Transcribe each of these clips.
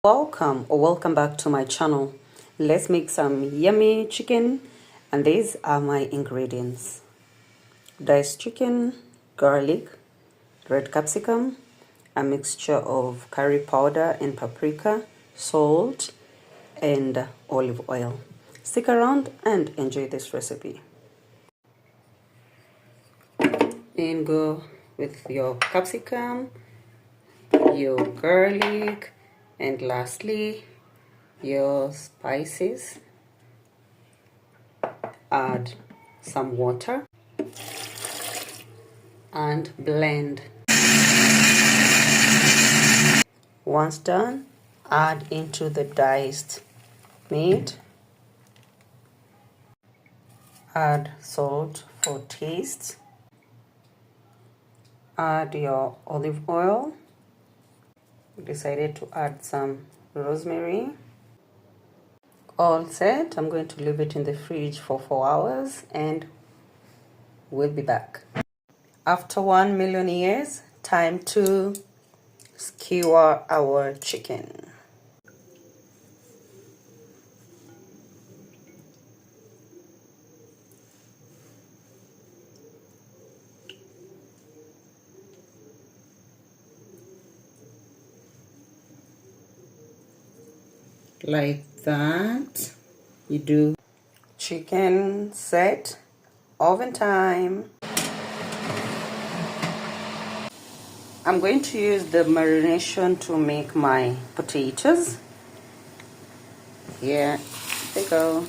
Welcome or welcome back to my channel. Let's make some yummy chicken, and these are my ingredients: diced chicken, garlic, red capsicum, a mixture of curry powder and paprika, salt, and olive oil. Stick around and enjoy this recipe. And go with your capsicum, your garlic, and lastly your spices. Add some water and blend. Once done, add into the diced meat. Add salt for taste. Add your olive oil. Decided to add some rosemary. All set. I'm going to leave it in the fridge for 4 hours and we'll be back. After 1,000,000 years, time to skewer our chicken. Like that. You do. Chicken set. Oven time. I'm going to use the marination to make my potatoes. Here they go.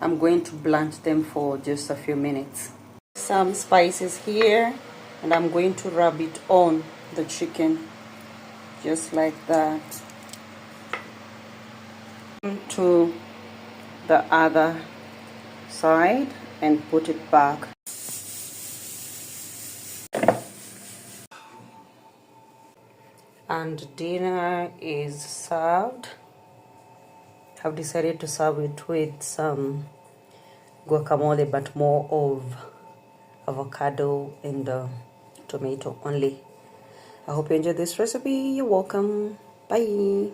I'm going to blanch them for just a few minutes. Some spices here, and I'm going to rub it on the chicken just like that. To the other side and put it back. And dinner is served. I've decided to serve it with some guacamole, but more of avocado and tomato only. I hope you enjoyed this recipe. You're welcome. Bye.